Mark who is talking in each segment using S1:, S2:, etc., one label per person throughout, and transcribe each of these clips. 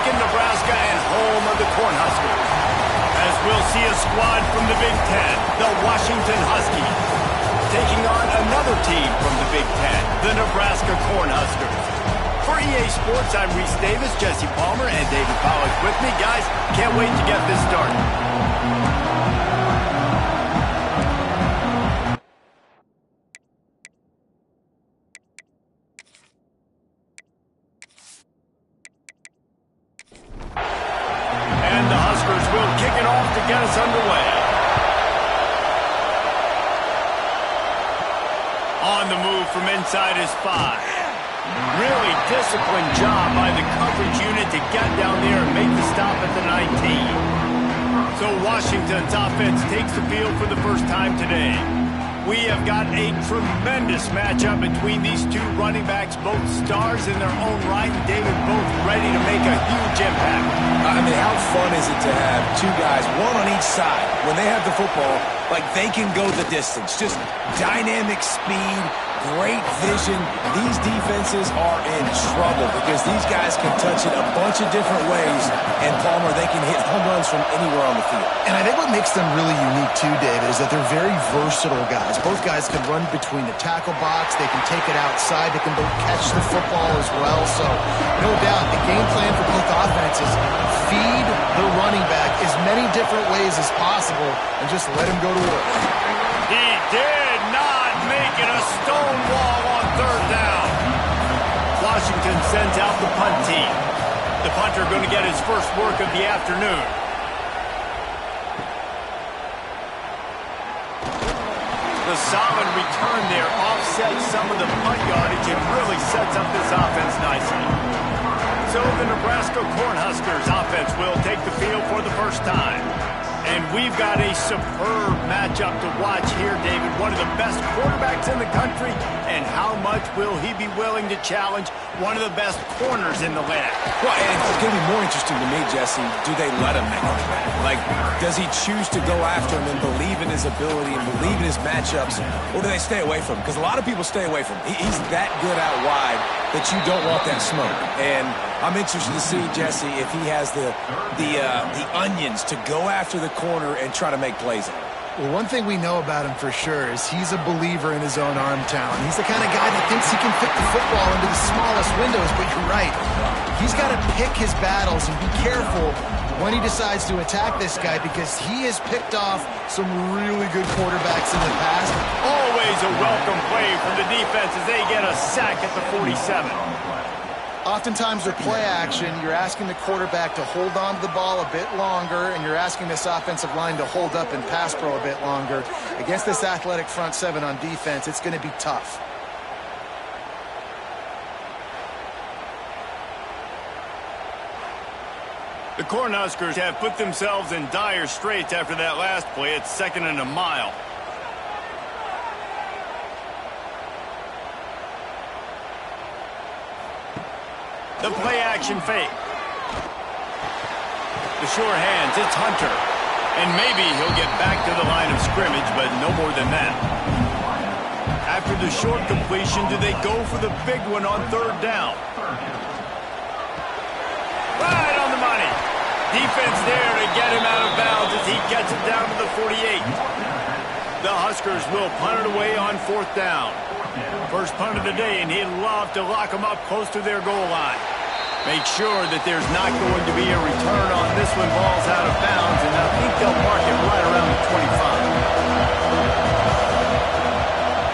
S1: Lincoln, Nebraska, and home of the Cornhuskers. As we'll see a squad from the Big Ten, the Washington Huskies, taking on another team from the Big Ten, the Nebraska Cornhuskers. For EA Sports, I'm Reese Davis, Jesse Palmer, and David Pollack with me. Guys, can't wait to get this started. And the Huskers will kick it off to get us underway. On the move from inside his 5. Really disciplined job by the coverage unit to get down there and make the stop at the 19. So Washington's offense takes the field for the first time today. We have got a tremendous matchup between these two running backs, both stars in their own right, and David, both ready to make a huge impact.
S2: I mean, how fun is it to have two guys, one on each side, when they have the football, like they can go the distance. Just dynamic speed, great vision. These defenses are in trouble because these guys can touch it a bunch of different ways, and Palmer, they can hit home runs from anywhere on the field.
S3: And I think what makes them really unique too, David, is that they're very versatile guys. Both guys can run between the tackle box, they can take it outside, they can both catch the football as well. So, no doubt, the game plan for both offenses, feed the running back as many different ways as possible and just let him go to work.
S1: He did not make it a stone wall on third down. Washington sends out the punt team. The punter going to get his first work of the afternoon. The solid return there offsets some of the punt yardage and really sets up this offense nicely. So the Nebraska Cornhuskers offense will take the field for the first time. And we've got a superb matchup to watch here, David. One of the best quarterbacks in the country. And how much will he be willing to challenge one of the best corners in the land?
S2: Well, and it's going to be more interesting to me, Jesse, do they let him make it back? Like, does he choose to go after him and believe in his ability and believe in his matchups, or do they stay away from him? Because a lot of people stay away from him. He's that good out wide that you don't want that smoke. And I'm interested to see, Jesse, if he has the onions to go after the corner and try to make plays on it.
S3: Well, one thing we know about him for sure is he's a believer in his own arm talent. He's the kind of guy that thinks he can fit the football into the smallest windows, but you're right. He's got to pick his battles and be careful when he decides to attack this guy because he has picked off some really good quarterbacks in the past.
S1: Always a welcome play from the defense as they get a sack at the 47.
S3: Oftentimes with play action, you're asking the quarterback to hold on to the ball a bit longer, and you're asking this offensive line to hold up and pass pro a bit longer. Against this athletic front seven on defense, it's going to be tough.
S1: The Cornhuskers have put themselves in dire straits after that last play. It's 2nd and a mile. The play-action fake. The sure hands, it's Hunter. And maybe he'll get back to the line of scrimmage, but no more than that. After the short completion, do they go for the big one on third down? Right on the money. Defense there to get him out of bounds as he gets it down to the 48. The Huskers will punt it away on 4th down. First punt of the day, and he'd love to lock them up close to their goal line. Make sure that there's not going to be a return on this one. Ball's out of bounds, and I think they'll mark it right around the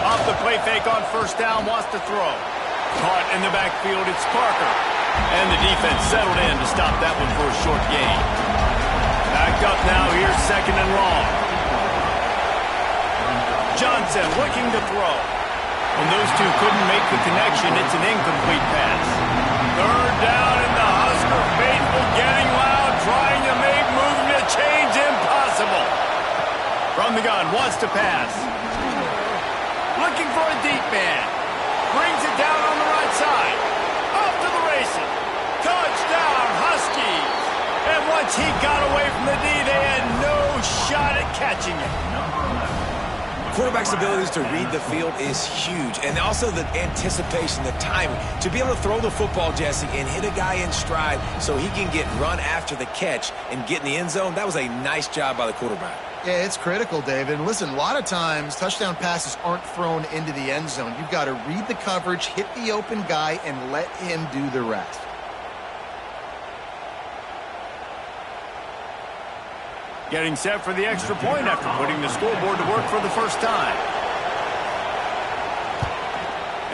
S1: 25. Off the play fake on 1st down, wants to throw. Caught in the backfield, it's Parker. And the defense settled in to stop that one for a short gain. Backed up now, here's 2nd and long. Johnson looking to throw. When those two couldn't make the connection, it's an incomplete pass. 3rd down, and the Husker faithful getting loud, trying to make movement to change impossible. From the gun, wants to pass. Looking for a deep man. Brings it down on the right side. Off to the races. Touchdown, Huskies. And once he got away from the D, they had no shot at catching it.
S2: Quarterback's abilities to read the field is huge, and also the anticipation, the timing. To be able to throw the football, Jesse, and hit a guy in stride so he can get run after the catch and get in the end zone, that was a nice job by the quarterback.
S3: Yeah, it's critical, David. And listen, a lot of times touchdown passes aren't thrown into the end zone. You've got to read the coverage, hit the open guy, and let him do the rest.
S1: Getting set for the extra point after putting the scoreboard to work for the first time.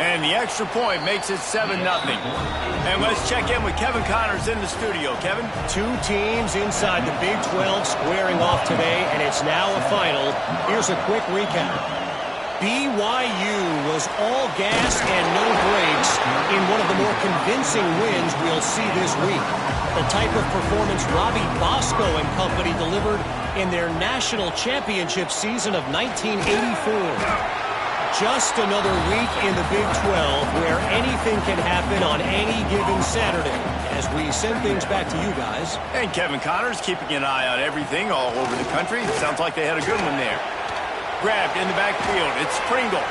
S1: And the extra point makes it 7-0. And let's check in with Kevin Connors in the studio. Kevin?
S4: Two teams inside the Big 12 squaring off today, and it's now a final. Here's a quick recap. BYU was all gas and no brakes in one of the more convincing wins we'll see this week. The type of performance Robbie Bosco and company delivered in their national championship season of 1984. Just another week in the Big 12 where anything can happen on any given Saturday. As we send things back to you guys.
S1: And Kevin Connors keeping an eye on everything all over the country. Sounds like they had a good one there. Grabbed in the backfield. It's Pringle.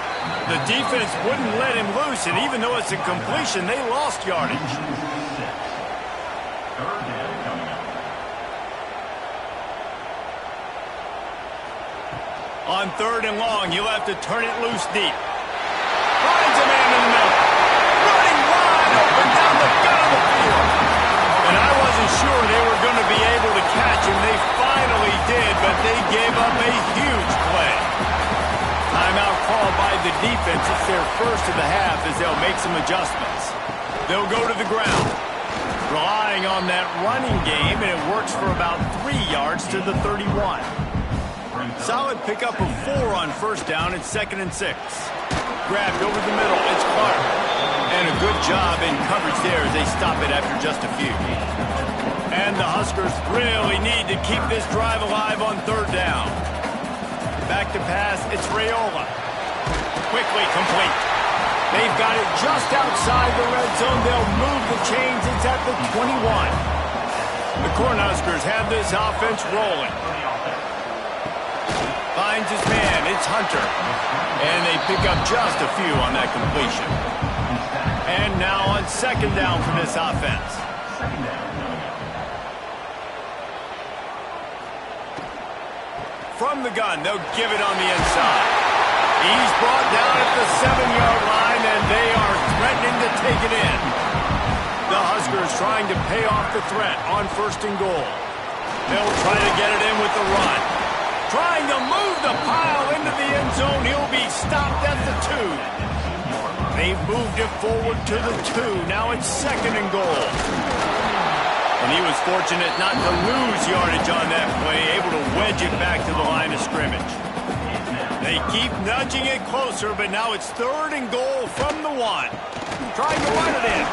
S1: The defense wouldn't let him loose, and even though it's a completion, they lost yardage. On 3rd and long, he'll have to turn it loose deep. Finds a man in the middle. Running wide open down the gut of the field. And I wasn't sure they were going to be able to catch him. They finally did, but they gave up a huge play. Timeout called by the defense. It's their first of the half as they'll make some adjustments. They'll go to the ground, relying on that running game, and it works for about 3 yards to the 31. Solid pickup of 4 on first down. It's 2nd and 6. Grabbed over the middle. It's Clark. And a good job in coverage there as they stop it after just a few. And the Huskers really need to keep this drive alive on 3rd down. Back to pass. It's Raiola. Quickly complete. They've got it just outside the red zone. They'll move the chains. It's at the 21. The Cornhuskers have this offense rolling. Finds his man. It's Hunter. And they pick up just a few on that completion. And now on 2nd down for this offense. From the gun, they'll give it on the inside. He's brought down at the 7-yard line, and they are threatening to take it in. The Huskers trying to pay off the threat on 1st and goal. They'll try to get it in with the run. Trying to move the pile into the end zone. He'll be stopped at the 2. They've moved it forward to the 2. Now it's 2nd and goal. And he was fortunate not to lose yardage on that play, able to wedge it back to the line of scrimmage. They keep nudging it closer, but now it's 3rd and goal from the 1. Trying to run it in.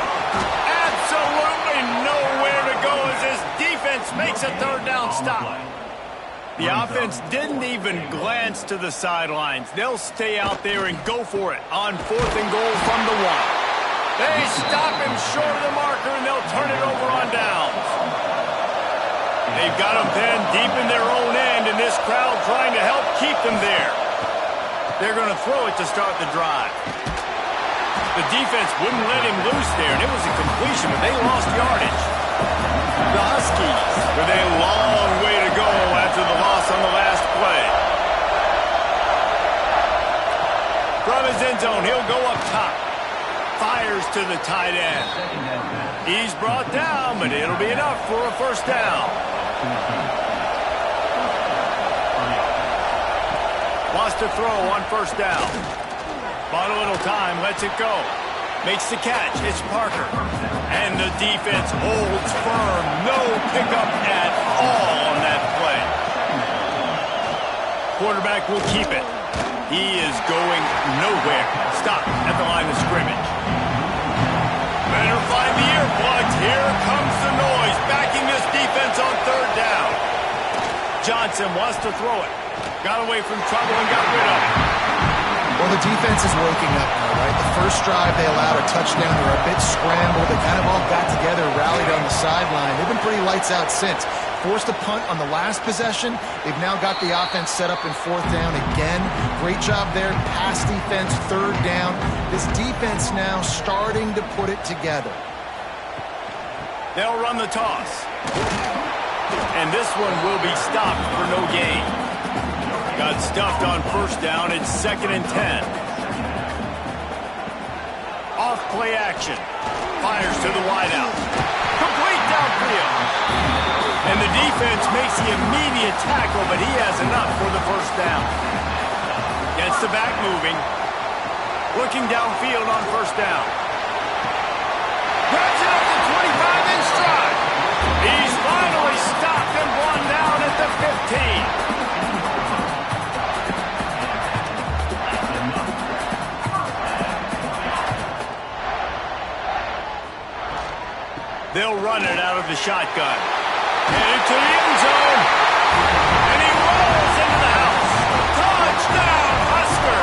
S1: Absolutely nowhere to go as this defense makes a 3rd down stop. The offense didn't even glance to the sidelines. They'll stay out there and go for it on 4th and goal from the 1. They stop him short of the marker, and they'll turn it over on downs. They've got him pinned deep in their own end, and this crowd trying to help keep them there. They're going to throw it to start the drive. The defense wouldn't let him loose there, and it was a completion, but they lost yardage. The Huskies with a long way to go after the loss on the last play. From his end zone, he'll go up top. Fires to the tight end. He's brought down, but it'll be enough for a 1st down. Wants to throw on 1st down. Bought a little time, lets it go. Makes the catch. It's Parker. And the defense holds firm. No pickup at all on that play. Quarterback will keep it. He is going nowhere. Stop at the line of scrimmage. Better find the earplugs. Here comes the noise. Backing this defense on 3rd down. Johnson wants to throw it. Got away from trouble and got rid of it.
S3: Well, the defense is waking up now, right? The first drive, they allowed a touchdown. They were a bit scrambled. They kind of all got together, rallied on the sideline. They've been pretty lights out since. Forced a punt on the last possession. They've now got the offense set up in fourth down again. Great job there. Pass defense, third down. This defense now starting to put it together.
S1: They'll run the toss. And this one will be stopped for no gain. Got stuffed on first down. It's 2nd and 10. Off play action. Fires to the wideout. Complete downfield. And the defense makes the immediate tackle, but he has enough for the first down. Gets the back moving. Looking downfield on first down. Grabs it up to 25 in stride. He's finally stopped and brought down at the 15. They'll run it out of the shotgun. Headed to the end zone. And he rolls into the house. Touchdown, Husker!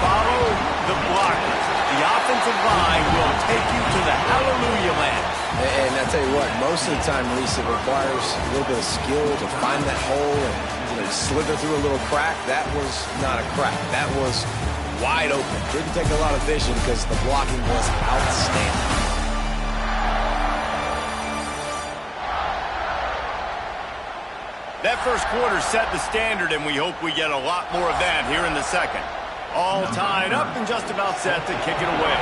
S1: Follow the blockers. The offensive line will take you to the hallelujah land.
S2: And I tell you what, most of the time, Reese, it requires a little bit of skill to find that hole and slither through a little crack. That was not a crack. That was wide open. Didn't take a lot of vision because the blocking was outstanding.
S1: That first quarter set the standard, and we hope we get a lot more of that here in the second. All tied up and just about set to kick it away.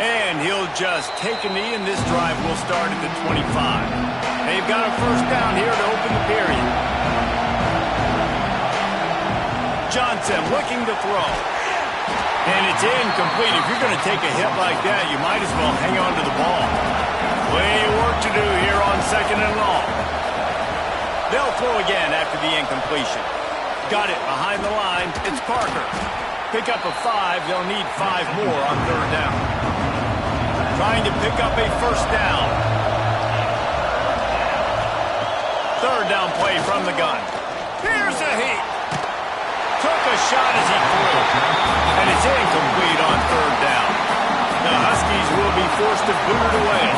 S1: And he'll just take a knee, and this drive will start at the 25. They've got a first down here to open the period. Johnson looking to throw. And it's incomplete. If you're going to take a hit like that, you might as well hang on to the ball. Plenty of work to do here on 2nd and long. They'll throw again after the incompletion. Got it behind the line. It's Parker. Pick up a 5. They'll need 5 more on third down. Trying to pick up a first down. Third down play from the gun. Here's a heat. Took a shot as he threw. And it's incomplete on third down. The Huskies will be forced to boot it away.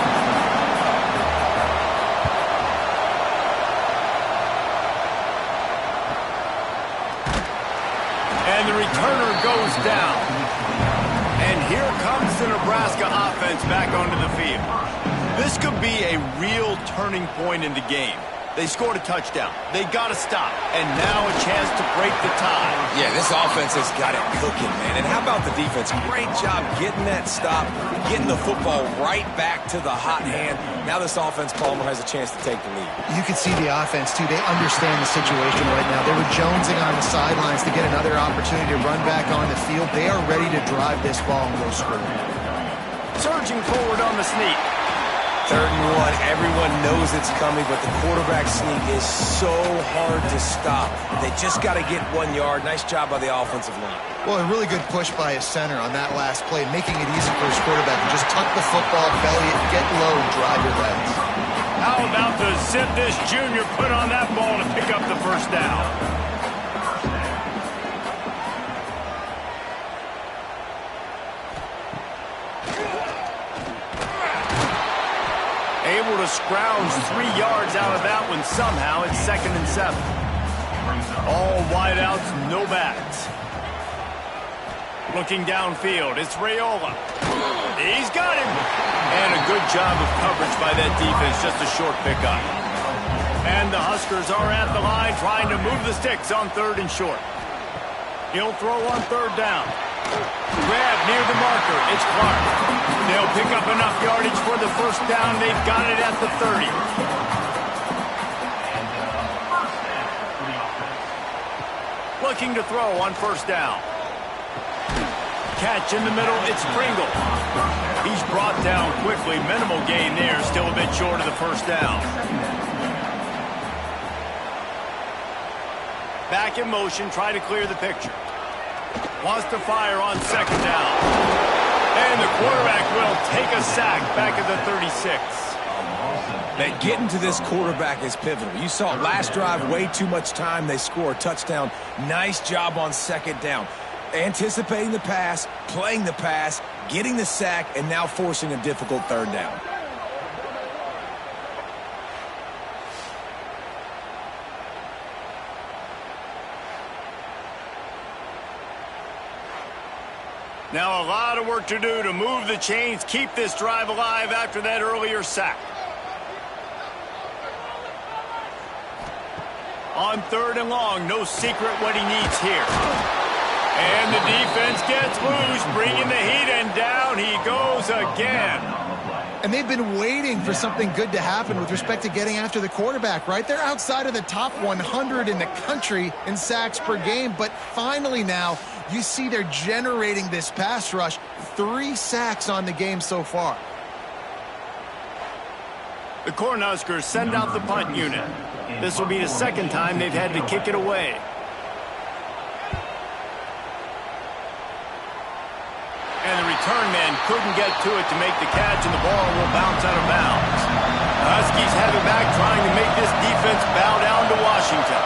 S1: And the returner goes down. And here comes the Nebraska offense back onto the field. This could be a real turning point in the game. They scored a touchdown. They got to stop. And now a chance to break the tie.
S2: Yeah, this offense has got it cooking, man. And how about the defense? Great job getting that stop, getting the football right back to the hot hand. Now this offense, Palmer, has a chance to take the lead.
S3: You can see the offense, too. They understand the situation right now. They were jonesing on the sidelines to get another opportunity to run back on the field. They are ready to drive this ball and go score.
S1: Surging forward on the sneak.
S2: 3rd and 1, everyone knows it's coming, but the quarterback sneak is so hard to stop. They just got to get 1 yard. Nice job by the offensive line.
S3: Well, a really good push by his center on that last play, making it easy for his quarterback to just tuck the football, belly it, get low, and drive your legs.
S1: How about the zip this junior put on that ball to pick up the first down? Able to scrounge 3 yards out of that one somehow. It's 2nd and 7. All wideouts, no backs. Looking downfield, it's Raiola. He's got him. And a good job of coverage by that defense, just a short pickup. And the Huskers are at the line trying to move the sticks on 3rd and short. He'll throw on 3rd down. Grab near the marker. It's Clark. They'll pick up enough yardage for the first down. They've got it at the 30. Looking to throw on first down. Catch in the middle. It's Pringle. He's brought down quickly. Minimal gain there. Still a bit short of the first down. Back in motion. Try to clear the picture. Wants to fire on 2nd down. And the quarterback will take a sack back at the 36.
S2: that getting to this quarterback is pivotal. You saw last drive, way too much time. They score a touchdown. Nice job on second down. Anticipating the pass, playing the pass, getting the sack, and now forcing a difficult third down.
S1: Now a lot of work to do to move the chains, keep this drive alive after that earlier sack. On third and long, no secret what he needs here. And the defense gets loose, bringing the heat, and down he goes again.
S3: And they've been waiting for something good to happen with respect to getting after the quarterback, right? They're outside of the top 100 in the country in sacks per game, but finally now you see they're generating this pass rush. 3 sacks on the game so far.
S1: The Cornhuskers send out the punt unit. This will be the second time they've had to kick it away. And the return man couldn't get to it to make the catch, and the ball will bounce out of bounds. The Huskies have it back, trying to make this defense bow down to Washington.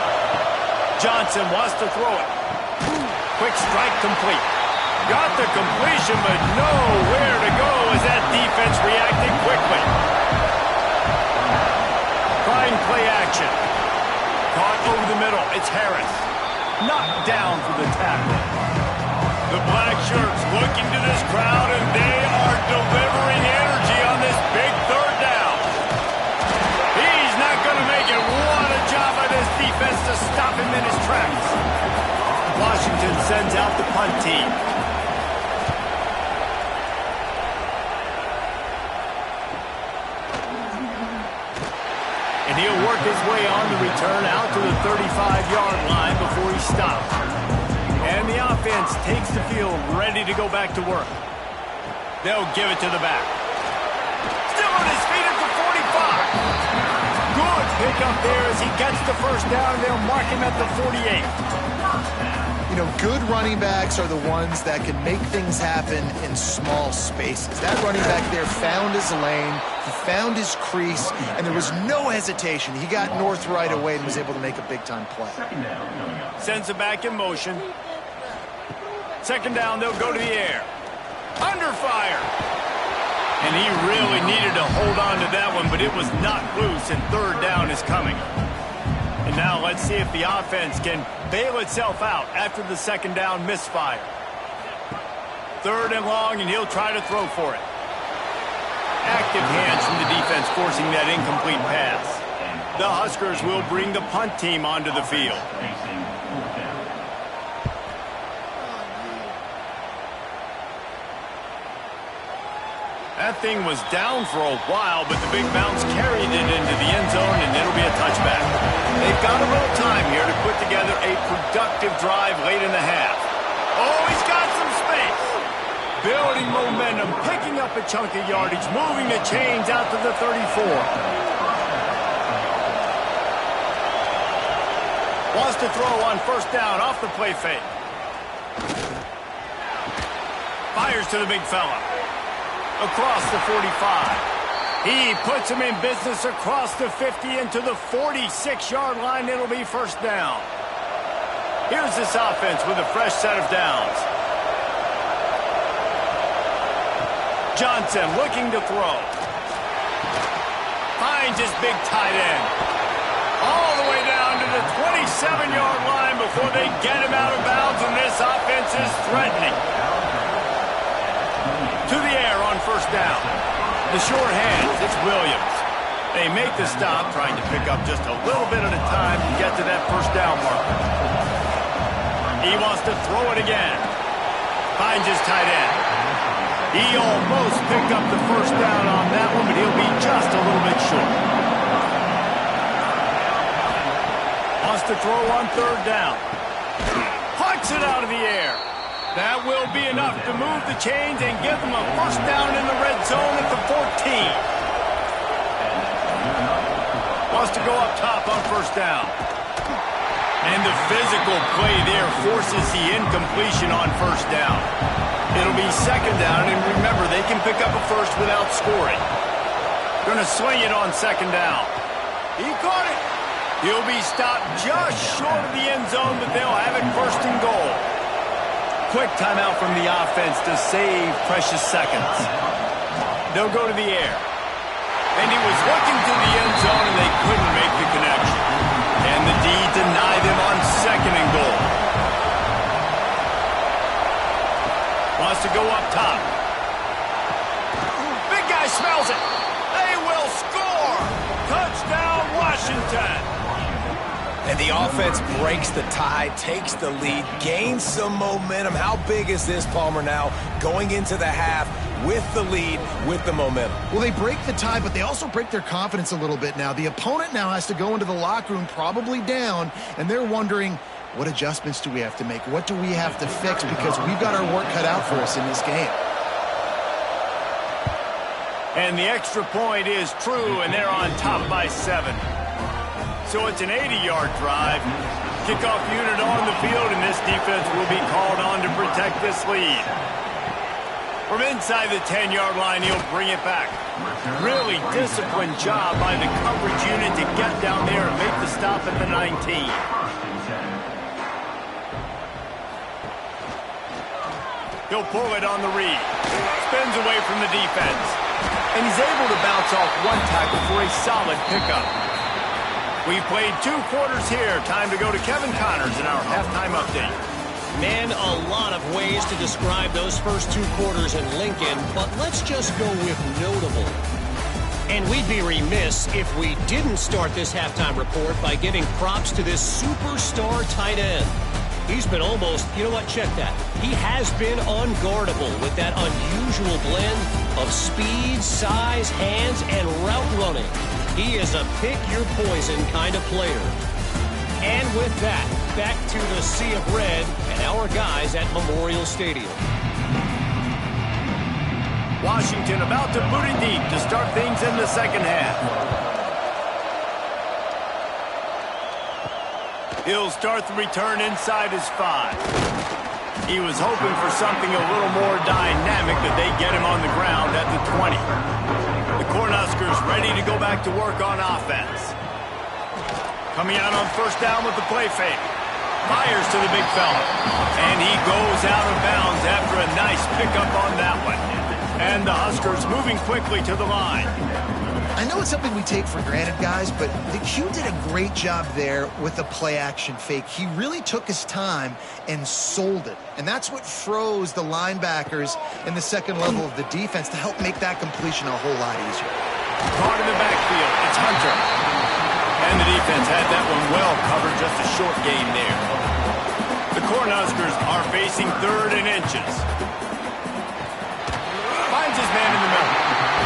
S1: Johnson wants to throw it. Quick strike complete. Got the completion, but nowhere to go as that defense reacted quickly. Trying play action. Caught over the middle. It's Harris. Knocked down for the tackle. The black shirts looking to this crowd, and they are delivering energy on this big third down. He's not going to make it. What a job by this defense to stop him in his tracks. Washington sends out the punt team. And he'll work his way on the return out to the 35-yard line before he stops. And the offense takes the field, ready to go back to work. They'll give it to the back. Still on his feet at the 45. Good pickup there as he gets the first down. They'll mark him at the 48.
S3: You know, good running backs are the ones that can make things happen in small spaces. That running back there found his lane, he found his crease, and there was no hesitation. He got north right away and was able to make a big-time play.
S1: Sends it back in motion. Second down, they'll go to the air. Under fire. And he really needed to hold on to that one, but it was not loose, and third down is coming. And now let's see if the offense can bail itself out after the second down misfire. Third and long, and he'll try to throw for it. Active hands from the defense forcing that incomplete pass. The Huskers will bring the punt team onto the field. That thing was down for a while, but the big bounce carried it into the end zone, and it'll be a touchback. They've got a little time here to put together a productive drive late in the half. Oh, he's got some space. Building momentum, picking up a chunk of yardage, moving the chains out to the 34. Wants to throw on first down off the play fake. Fires to the big fella. Across the 45. He puts him in business across the 50 into the 46-yard line. It'll be first down. Here's this offense with a fresh set of downs. Johnson looking to throw. Finds his big tight end. All the way down to the 27-yard line before they get him out of bounds, and this offense is threatening. To the air on first down. The short hands, it's Williams. They make the stop, trying to pick up just a little bit at a time to get to that first down mark. He wants to throw it again. Finds his tight end. He almost picked up the first down on that one, but he'll be just a little bit short. Wants to throw on third down. Pucks it out of the air. That will be enough to move the chains and give them a first down in the red zone at the 14. Wants to go up top on first down. And the physical play there forces the incompletion on first down. It'll be second down, and remember, they can pick up a first without scoring. Gonna swing it on second down. He caught it. He'll be stopped just short of the end zone, but they'll have it first and goal. Quick timeout from the offense to save precious seconds. They'll go to the air. And he was looking to the end zone, and they couldn't make the connection. And the D denied them on second and goal. Wants to go up top. Big guy smells it. They will score. Touchdown, Washington.
S2: And the offense breaks the tie, takes the lead, gains some momentum. How big is this, Palmer, now going into the half with the lead, with the momentum?
S3: Well, they break the tie, but they also break their confidence a little bit now. The opponent now has to go into the locker room probably down, and they're wondering, what adjustments do we have to make? What do we have to fix? Because we've got our work cut out for us in this game.
S1: And the extra point is true, and they're on top by 7. So it's an 80-yard drive. Kickoff unit on the field, and this defense will be called on to protect this lead. From inside the 10-yard line, he'll bring it back. Really disciplined job by the coverage unit to get down there and make the stop at the 19. He'll pull it on the read. Spins away from the defense. And he's able to bounce off one tackle for a solid pickup. We've played 2 quarters here. Time to go to Kevin Connors in our halftime update.
S4: Man, a lot of ways to describe those first 2 quarters in Lincoln, but let's just go with notable. And we'd be remiss if we didn't start this halftime report by giving props to this superstar tight end. He's been almost, you know what, check that. He has been unguardable with that unusual blend of speed, size, hands, and route running. He is a pick-your-poison kind of player. And with that, back to the sea of red and our guys at Memorial Stadium.
S1: Washington about to boot it deep to start things in the second half. He'll start the return inside his 5. He was hoping for something a little more dynamic, that they get him on the ground at the 20. The Cornhuskers ready to go back to work on offense. Coming out on first down with the play fake. Fires to the big fella. And he goes out of bounds after a nice pickup on that one. And the Huskers moving quickly to the line.
S3: I know it's something we take for granted, guys, but the Q did a great job there with the play-action fake. He really took his time and sold it. And that's what froze the linebackers in the second level of the defense to help make that completion a whole lot easier.
S1: Caught in the backfield. It's Hunter. And the defense had that one well covered, just a short gain there. The Cornhuskers are facing 3rd and inches. Finds his man in the middle.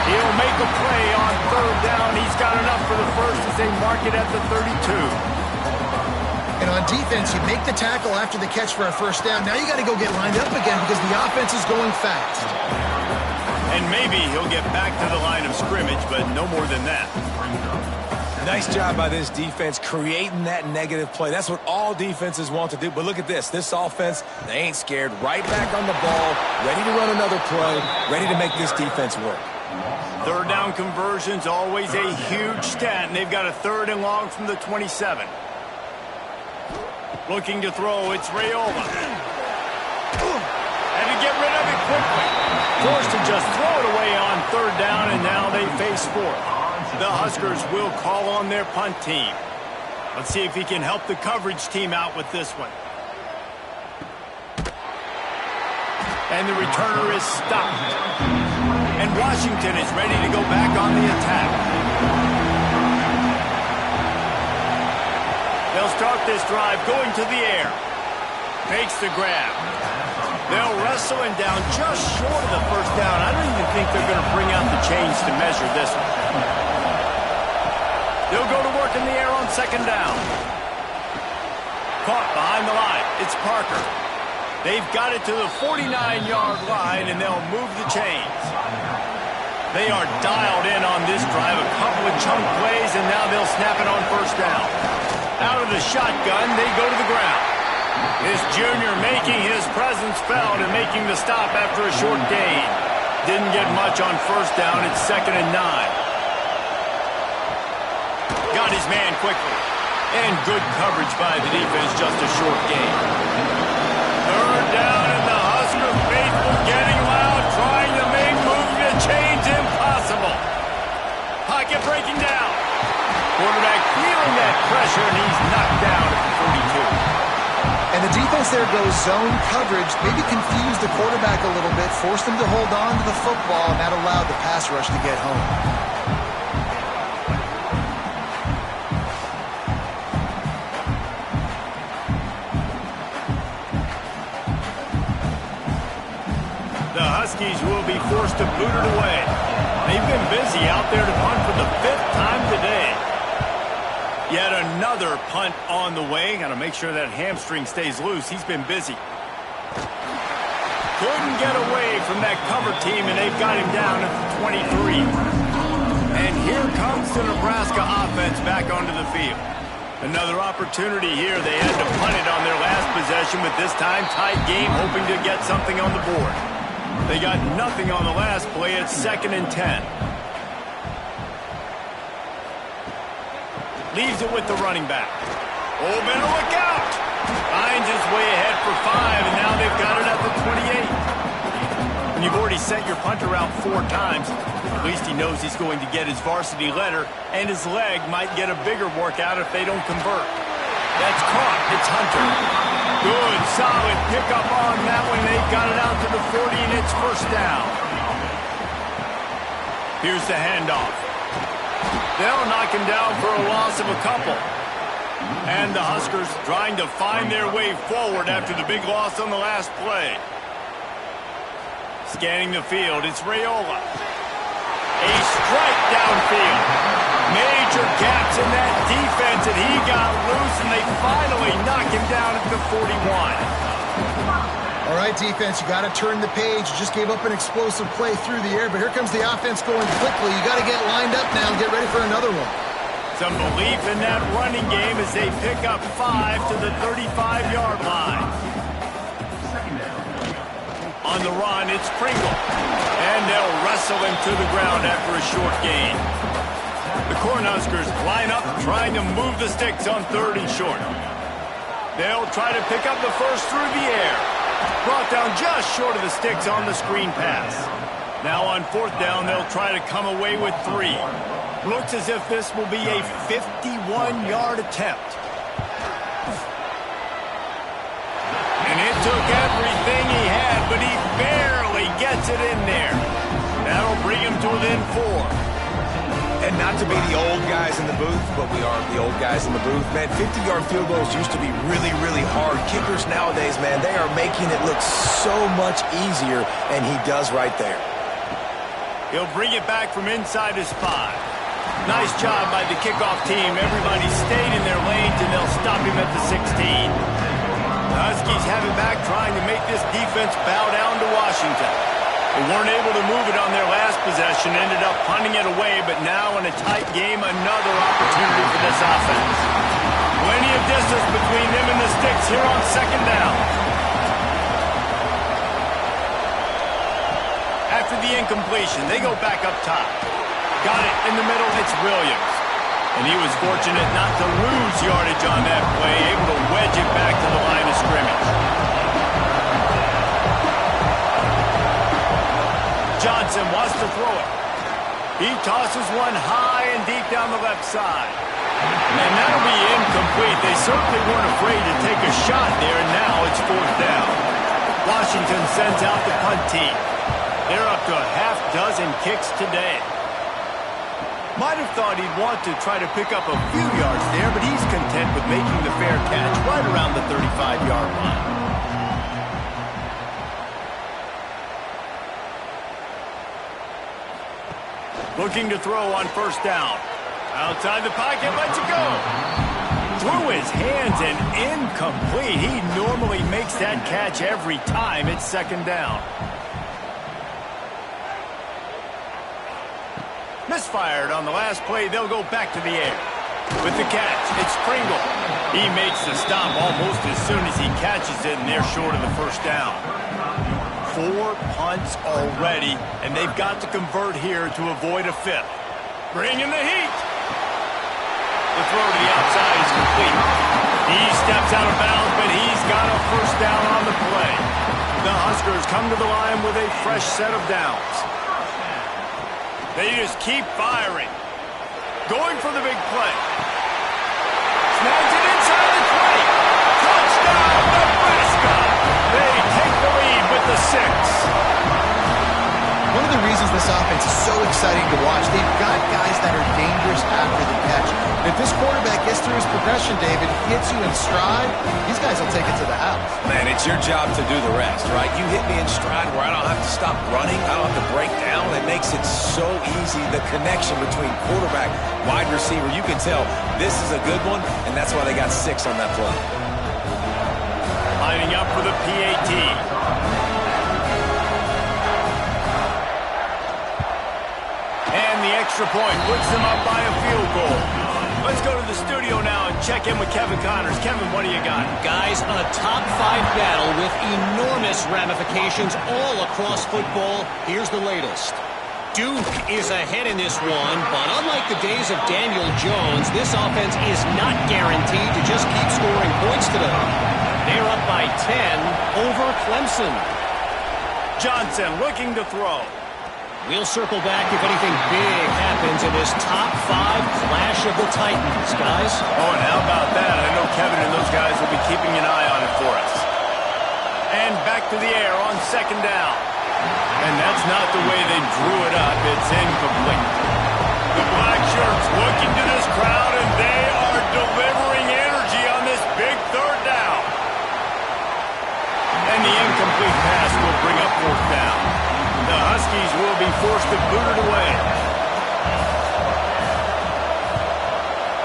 S1: He'll make a play on 3rd down. He's got enough for the first as they mark it at the 32.
S3: And on defense, you make the tackle after the catch for a first down. Now you got to go get lined up again because the offense is going fast.
S1: And maybe he'll get back to the line of scrimmage, but no more than that.
S2: Nice job by this defense creating that negative play. That's what all defenses want to do. But look at this. This offense, they ain't scared. Right back on the ball, ready to run another play, ready to make this defense work.
S1: 3rd down conversion's always a huge stat, and they've got a 3rd and long from the 27. Looking to throw, it's Raiola. Had to get rid of it quickly. Forced to just throw it away on 3rd down, and now they face 4th. The Huskers will call on their punt team. Let's see if he can help the coverage team out with this one. And the returner is stopped. And Washington is ready to go back on the attack. They'll start this drive going to the air. Makes the grab. They'll wrestle him down just short of the first down. I don't even think they're going to bring out the chains to measure this one. They'll go to work in the air on 2nd down. Caught behind the line. It's Parker. They've got it to the 49-yard line, and they'll move the chains. They are dialed in on this drive. A couple of chunk plays, and now they'll snap it on first down. Out of the shotgun, they go to the ground. This junior making his presence felt and making the stop after a short gain. Didn't get much on first down. It's 2nd and 9. got his man quickly. And good coverage by the defense, just a short gain. Third down, and the Husker faithful getting loud, trying to make moving the chains impossible. Pocket breaking down. Quarterback feeling that pressure, and he's knocked down at the 42.
S3: And the defense there goes zone coverage, maybe confused the quarterback a little bit, forced him to hold on to the football, and that allowed the pass rush to get home.
S1: The Huskies will be forced to boot it away. They've been busy out there to punt for the 5th time today. Yet another punt on the way. Got to make sure that hamstring stays loose. He's been busy. Couldn't get away from that cover team, and they've got him down at the 23. And here comes the Nebraska offense back onto the field. Another opportunity here. They had to punt it on their last possession, but this time tight game, hoping to get something on the board. They got nothing on the last play. It's 2nd and 10. Leaves it with the running back. Oh, better look out. Finds his way ahead for 5, and now they've got it at the 28. When you've already sent your punter out 4 times, at least he knows he's going to get his varsity letter, and his leg might get a bigger workout if they don't convert. That's caught. It's Hunter. Good, solid pickup on that one. They've got it out to the 40, and it's 1st down. Here's the handoff. They'll knock him down for a loss of a couple. And the Huskers trying to find their way forward after the big loss on the last play. Scanning the field, it's Raiola. A strike downfield. Major gaps in that defense, and he got loose, and they finally knock him down at the 41.
S3: All right, defense, you got to turn the page. You just gave up an explosive play through the air, but here comes the offense going quickly. You got to get lined up now and get ready for another one.
S1: Some belief in that running game as they pick up 5 to the 35-yard line. On the run, it's Pringle. And they'll wrestle him to the ground after a short gain. The Cornhuskers line up trying to move the sticks on 3rd and short. They'll try to pick up the first through the air. Brought down just short of the sticks on the screen pass. Now on 4th down, they'll try to come away with 3. Looks as if this will be a 51-yard attempt. And it took everything he had, but he barely gets it in there. That'll bring him to within 4.
S2: And not to be the old guys in the booth, but we are the old guys in the booth. Man, 50-yard field goals used to be really, really hard. Kickers nowadays, man, they are making it look so much easier, and he does right there.
S1: He'll bring it back from inside his 5. Nice job by the kickoff team. Everybody stayed in their lanes, and they'll stop him at the 16. The Huskies have it back, trying to make this defense bow down to Washington. They weren't able to move it on their last possession, ended up punting it away, but now in a tight game, another opportunity for this offense. Plenty of distance between them and the sticks here on 2nd down. After the incompletion, they go back up top. Got it in the middle, it's Williams. And he was fortunate not to lose yardage on that play, able to wedge it back to the line of scrimmage. Johnson wants to throw it. He tosses one high and deep down the left side. And that'll be incomplete. They certainly weren't afraid to take a shot there, and now it's 4th down. Washington sends out the punt team. They're up to a half dozen kicks today. Might have thought he'd want to try to pick up a few yards there, but he's content with making the fair catch right around the 35-yard line. Looking to throw on 1st down. Outside the pocket, lets it go. Through his hands and incomplete. He normally makes that catch every time. It's 2nd down. Misfired on the last play. They'll go back to the air. With the catch, it's Pringle. He makes the stop almost as soon as he catches it, and they're short of the 1st down. 4 punts already, and they've got to convert here to avoid a 5th. Bring in the heat. The throw to the outside is complete. He steps out of bounds, but he's got a first down on the play. The Huskers come to the line with a fresh set of downs. They just keep firing. Going for the big play. Snags it inside the 20. Touchdown, Nebraska! They take the lead with the 6.
S3: One of the reasons this offense is so exciting to watch, they've got guys that are dangerous after the catch. And if this quarterback gets through his progression, David, hits you in stride, these guys will take it to the house.
S2: Man, it's your job to do the rest, right? You hit me in stride where I don't have to stop running. I don't have to break down. It makes it so easy, the connection between quarterback, wide receiver. You can tell this is a good one, and that's why they got 6 on that play.
S1: Lining up for the PAT. And the extra point puts them up by a field goal. Let's go to the studio now and check in with Kevin Connors. Kevin, what do you got?
S4: Guys, a top 5 battle with enormous ramifications all across football. Here's the latest. Duke is ahead in this one, but unlike the days of Daniel Jones, this offense is not guaranteed to just keep scoring points today. They're up by 10 over Clemson.
S1: Johnson looking to throw.
S4: We'll circle back if anything big happens in this top 5 clash of the Titans, guys.
S1: Oh, and how about that? I know Kevin and those guys will be keeping an eye on it for us. And back to the air on second down. And that's not the way they drew it up. It's incomplete. The black shirts looking to this crowd, and they are delivering energy on this big third down. And the incomplete pass will bring up fourth down. The Huskies will be forced to boot it away.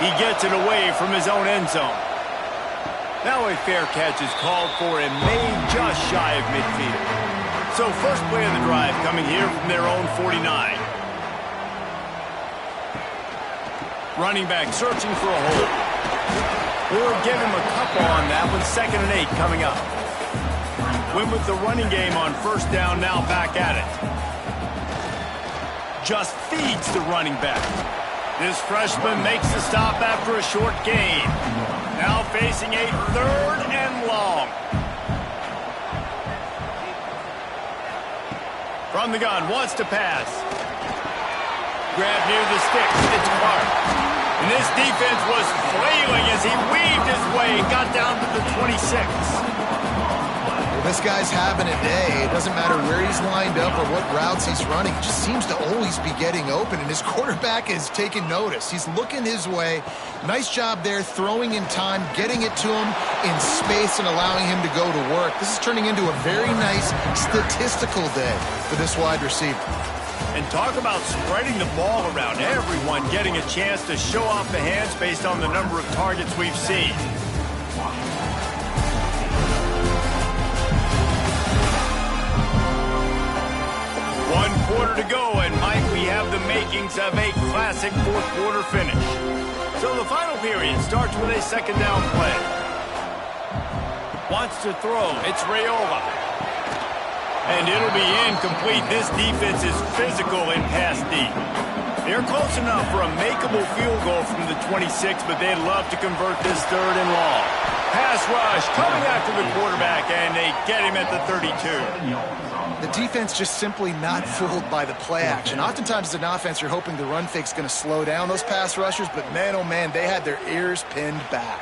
S1: He gets it away from his own end zone. Now a fair catch is called for and made just shy of midfield. So first play of the drive coming here from their own 49. Running back searching for a hole. Or give him a couple on that with 2nd and 8 coming up. Went with the running game on first down, now back at it. Just feeds the running back. This freshman makes the stop after a short gain. Now facing a 3rd and long. From the gun, wants to pass. Grab near the sticks, it's Clark. And this defense was flailing as he weaved his way and got down to the 26.
S3: This guy's having a day. It doesn't matter where he's lined up or what routes he's running. He just seems to always be getting open, and his quarterback is taking notice. He's looking his way. Nice job there, throwing in time, getting it to him in space and allowing him to go to work. This is turning into a very nice statistical day for this wide receiver.
S1: And talk about spreading the ball around. Everyone getting a chance to show off the hands based on the number of targets we've seen. 1 quarter to go, and Mike, we have the makings of a classic 4th quarter finish. So the final period starts with a 2nd down play. Wants to throw. It's Raiola. And it'll be incomplete. This defense is physical in pass deep. They're close enough for a makeable field goal from the 26, but they'd love to convert this 3rd and long. Pass rush coming after the quarterback, and they get him at the 32.
S3: The defense just simply not fooled by the play action. Oftentimes as an offense, you're hoping the run fake's going to slow down those pass rushers, but man, oh man, they had their ears pinned back.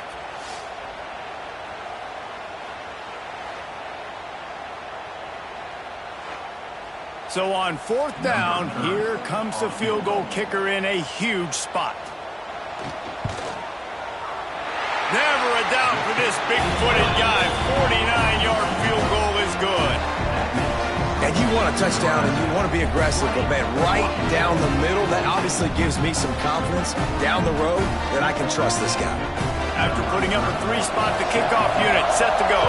S1: So on 4th down, here comes the field goal kicker in a huge spot. Never a doubt for this big-footed guy. 49-yard field goal is good.
S2: And you want a touchdown and you want to be aggressive, but man, right down the middle, that obviously gives me some confidence down the road that I can trust this guy.
S1: After putting up a 3-spot, the kickoff unit set to go.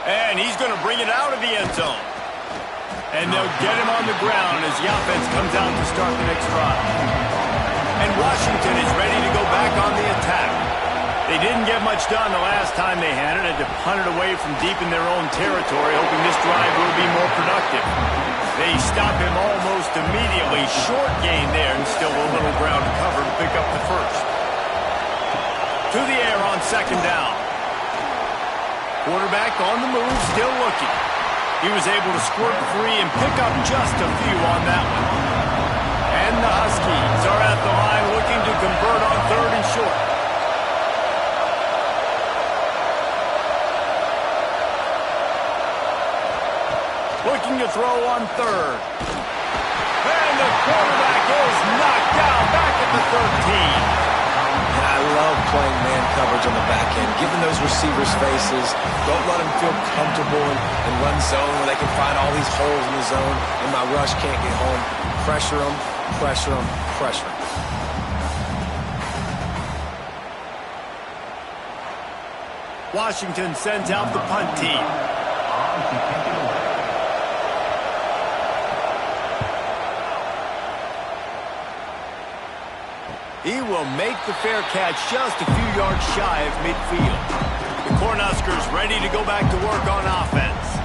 S1: And he's going to bring it out of the end zone. And they'll get him on the ground as the offense comes out to start the next drive. And Washington is ready to go back on the attack. They didn't get much done the last time they had it to punt it away from deep in their own territory, hoping this drive will be more productive. They stop him almost immediately. Short gain there and still a little ground to cover to pick up the first. To the air on second down. Quarterback on the move, still looking. He was able to squirt free and pick up just a few on that one. And the Huskies are at the line looking to convert on third and short. Looking to throw on third. And the quarterback is knocked down back at the 13.
S2: I love playing man coverage on the back end, giving those receivers faces. Don't let them feel comfortable and run zone where they can find all these holes in the zone and my rush can't get home. Pressure them, pressure them, pressure them.
S1: Washington sends out the punt team. He will make the fair catch just a few yards shy of midfield. The Cornhuskers ready to go back to work on offense.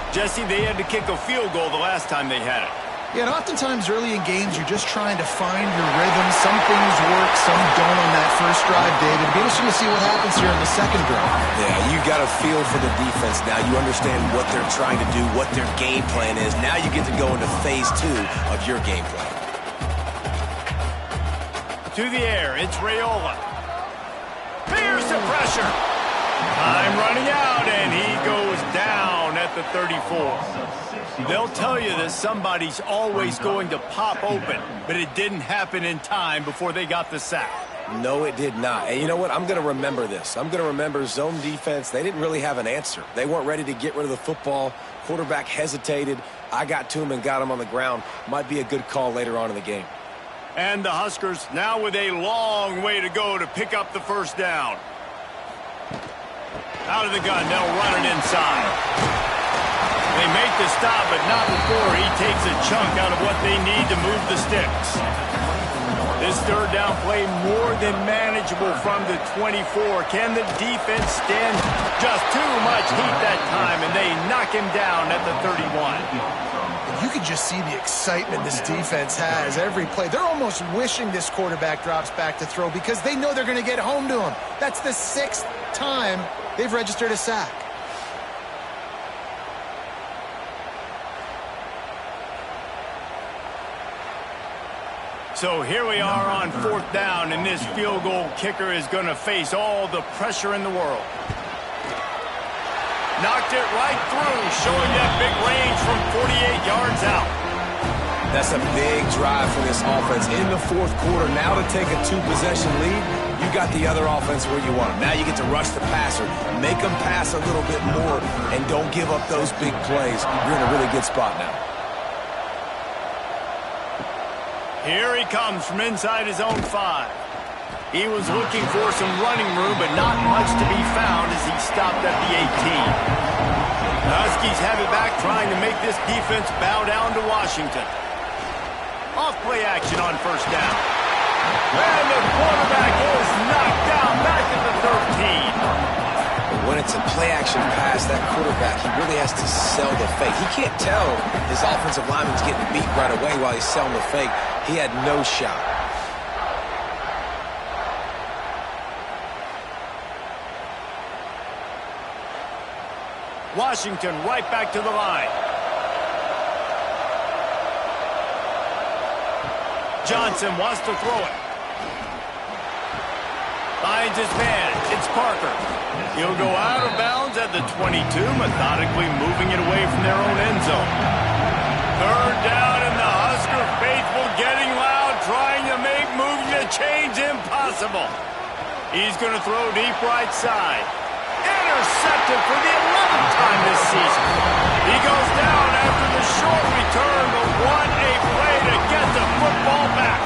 S1: Jesse, they had to kick a field goal the last time they had it.
S3: Yeah, and oftentimes early in games, you're just trying to find your rhythm. Some things work, some don't on that first drive, David. It'll be interesting to see what happens here in the second drive.
S2: Yeah, you got a feel for the defense now. You understand what they're trying to do, what their game plan is. Now you get to go into phase 2 of your game plan.
S1: To the air, it's Raiola. Fears the pressure. Time running out, and he goes down at the 34. They'll tell you that somebody's always going to pop open, but it didn't happen in time before they got the sack.
S2: No, it did not. And you know what? I'm going to remember this. I'm going to remember zone defense. They didn't really have an answer. They weren't ready to get rid of the football. Quarterback hesitated. I got to him and got him on the ground. Might be a good call later on in the game.
S1: And the Huskers now with a long way to go to pick up the first down. Out of the gun, they'll run it inside. They make the stop, but not before he takes a chunk out of what they need to move the sticks. This third down play more than manageable from the 24. Can the defense stand just too much heat that time, and they knock him down at the 31.
S3: You can just see the excitement this defense has every play. They're almost wishing this quarterback drops back to throw because they know they're going to get home to him. That's the 6th time they've registered a sack.
S1: So here we are on fourth down, and this field goal kicker is going to face all the pressure in the world. Knocked it right through, showing that big range from 48 yards out.
S2: That's a big drive for this offense in the fourth quarter. Now to take a 2-possession lead, you got the other offense where you want them. Now you get to rush the passer, make them pass a little bit more, and don't give up those big plays. You're in a really good spot now.
S1: Here he comes from inside his own 5. He was looking for some running room, but not much to be found as he stopped at the 18. The Huskies have it back, trying to make this defense bow down to Washington. Off play action on first down. And the quarterback is knocked down back at the 13.
S2: When it's a play-action pass, that quarterback, he really has to sell the fake. He can't tell his offensive lineman's getting beat right away while he's selling the fake. He had no shot.
S1: Washington right back to the line. Johnson wants to throw it. Finds his man. It's Parker. He'll go out of bounds at the 22, methodically moving it away from their own end zone. Third down, and the Husker faithful getting loud, trying to make moving the chains impossible. He's going to throw deep right side. Intercepted for the 11th time this season. He goes down after the short return, but what a play to get the football back.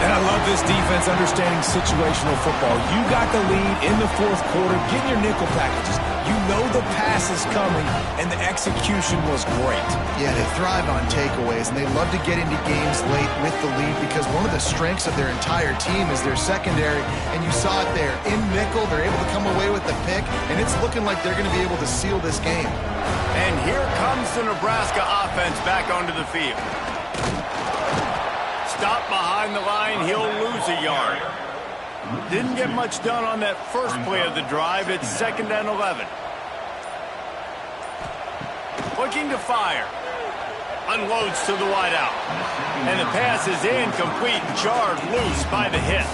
S2: And I love this defense understanding situational football. You got the lead in the fourth quarter. Get your nickel packages. You know the pass is coming, and the execution was great.
S3: Yeah, they thrive on takeaways, and they love to get into games late with the lead because one of the strengths of their entire team is their secondary, and you saw it there. In nickel, they're able to come away with the pick, and it's looking like they're going to be able to seal this game.
S1: And here comes the Nebraska offense back onto the field. Stop behind the line, he'll lose a yard. Didn't get much done on that first play of the drive. It's 2nd and 11. Looking to fire. Unloads to the wideout. And the pass is incomplete, jarred loose by the hit.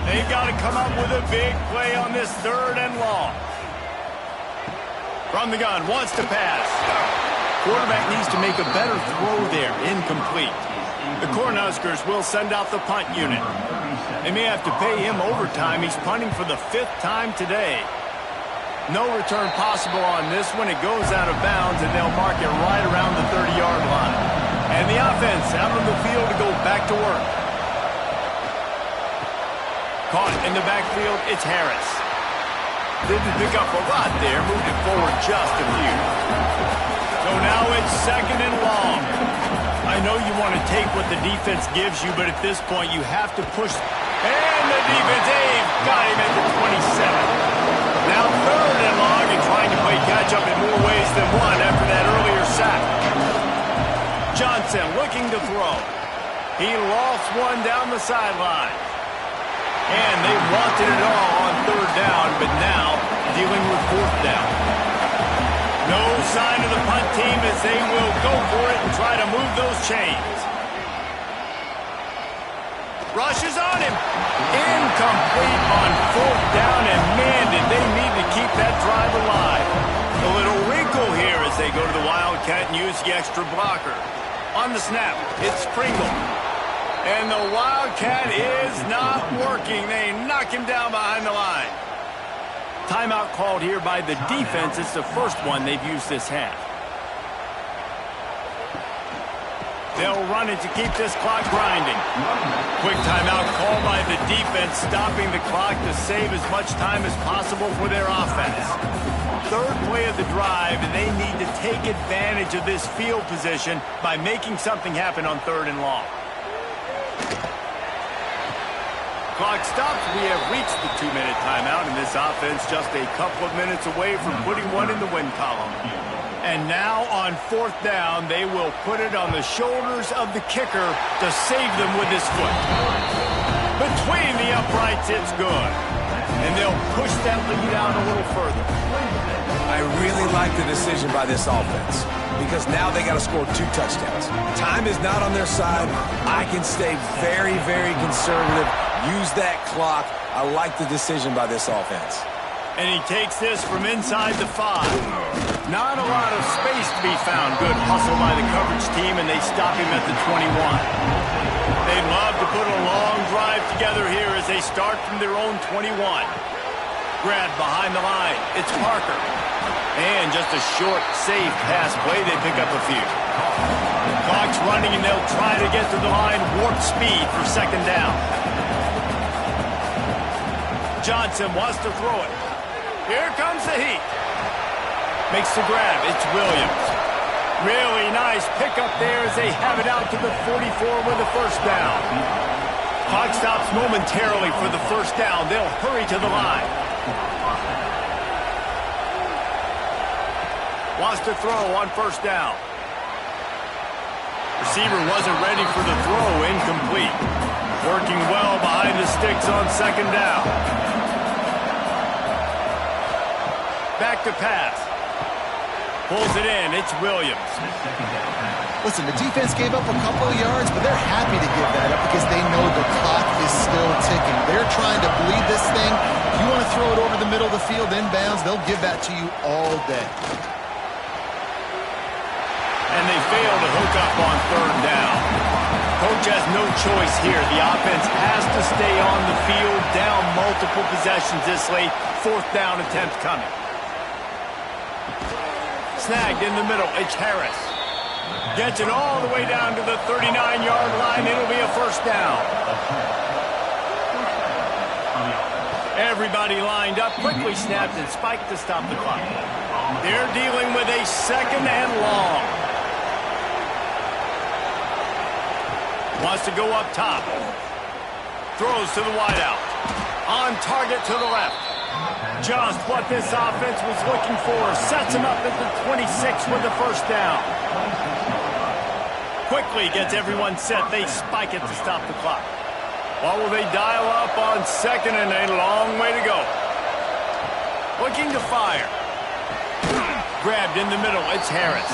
S1: They've got to come up with a big play on this 3rd and long. From the gun, wants to pass. Quarterback needs to make a better throw there, incomplete. The Cornhuskers will send out the punt unit. They may have to pay him overtime. He's punting for the 5th time today. No return possible on this one. It goes out of bounds, and they'll mark it right around the 30-yard line. And the offense out on the field to go back to work. Caught in the backfield, it's Harris. Didn't pick up a lot there, moved it forward just a few. So now it's 2nd and long. I know you want to take what the defense gives you, but at this point you have to push. And the defense, got him at the 27. Now 3rd and long and trying to play catch-up in more ways than one after that earlier sack. Johnson looking to throw. He lost one down the sideline. And they wanted it all on 3rd down, but now dealing with 4th down. No sign of the punt team as they will go for it and try to move those chains. Rushes on him. Incomplete on 4th down, and man, did they need to keep that drive alive. A little wrinkle here as they go to the Wildcat and use the extra blocker. On the snap, it's Pringle. And the Wildcat is not working. They knock him down behind the line. Timeout called here by the defense. It's the first one they've used this half. They'll run it to keep this clock grinding. Quick timeout called by the defense, stopping the clock to save as much time as possible for their offense. 3rd play of the drive, and they need to take advantage of this field position by making something happen on 3rd and long. Clock stops. We have reached the 2-minute timeout, and this offense just a couple of minutes away from putting one in the win column. And now on 4th down, they will put it on the shoulders of the kicker to save them with his foot. Between the uprights, it's good. And they'll push that lead out a little further.
S2: I really like the decision by this offense because now they got to score 2 touchdowns. Time is not on their side. I can stay very, very conservative. Use that clock. I like the decision by this offense.
S1: And he takes this from inside the 5. Not a lot of space to be found. Good hustle by the coverage team, and they stop him at the 21. They'd love to put a long drive together here as they start from their own 21. Grabbed behind the line. It's Parker. And just a short, safe pass play. They pick up a few. Clock's running, and they'll try to get to the line. Warp speed for 2nd down. Johnson wants to throw it. Here comes the heat. Makes the grab. It's Williams. Really nice pickup there as they have it out to the 44 with the 1st down. Clock stops momentarily for the 1st down. They'll hurry to the line. Wants to throw on 1st down. Receiver wasn't ready for the throw. Incomplete. Working well behind the sticks on 2nd down. Back to pass. Pulls it in. It's Williams.
S3: Listen, the defense gave up a couple of yards, but they're happy to give that up because they know the clock is still ticking. They're trying to bleed this thing. If you want to throw it over the middle of the field inbounds, they'll give that to you all day.
S1: And they fail to hook up on 3rd down. Coach has no choice here. The offense has to stay on the field, down multiple possessions this late. 4th down attempt coming. Snagged in the middle. It's Harris. Gets it all the way down to the 39-yard line. It'll be a first down. Everybody lined up, quickly snapped and spiked to stop the clock. They're dealing with a second and long. Wants to go up top. Throws to the wideout. On target to the left. Just what this offense was looking for. Sets him up at the 26 with the first down. Quickly gets everyone set. They spike it to stop the clock. What will they dial up on second and a long way to go? Looking to fire. Grabbed in the middle. It's Harris.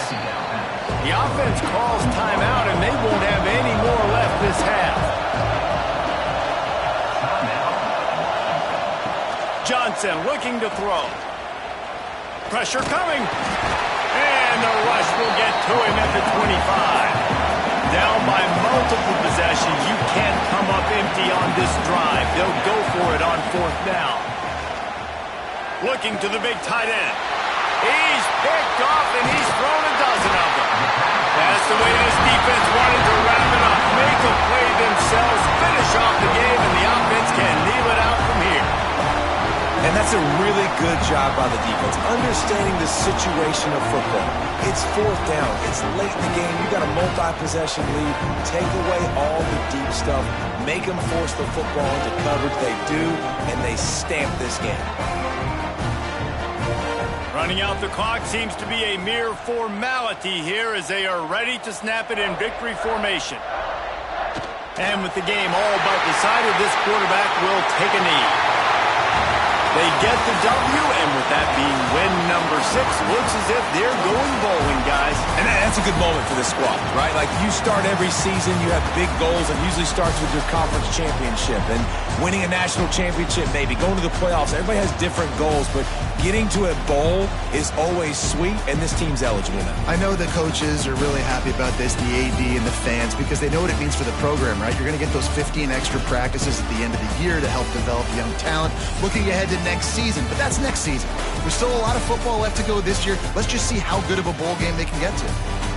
S1: The offense calls timeout, and they won't have any more left this half. Johnson looking to throw. Pressure coming. And the rush will get to him at the 25. Down by multiple possessions. You can't come up empty on this drive. They'll go for it on fourth down. Looking to the big tight end. He's picked off, and he's thrown a dozen of them. That's the way this defense wanted to wrap it up. Make a play themselves, finish off the game, and the offense can kneel it out from here.
S2: And that's a really good job by the defense, understanding the situation of football. It's fourth down. It's late in the game. You got a multi-possession lead. Take away all the deep stuff. Make them force the football into coverage. They do, and they stamp this game.
S1: Running out the clock seems to be a mere formality here as they are ready to snap it in victory formation. And with the game all but decided, this quarterback will take a knee. They get the W, and with that being win number 6, looks as if they're going bowling, guys.
S2: And that's a good moment for this squad, right? Like, you start every season, you have big goals, and usually starts with your conference championship and winning a national championship, maybe going to the playoffs. Everybody has different goals, but getting to a bowl is always sweet, and this team's eligible now.
S3: I know the coaches are really happy about this, the AD and the fans, because they know what it means for the program, right? You're going to get those 15 extra practices at the end of the year to help develop young talent. Looking ahead to next season, but that's next season. There's still a lot of football left to go this year. Let's just see how good of a bowl game they can get to.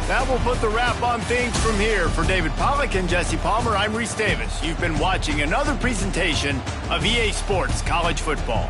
S1: That will put the wrap on things from here. For David Pollack and Jesse Palmer, I'm Reese Davis. You've been watching another presentation of EA Sports College Football.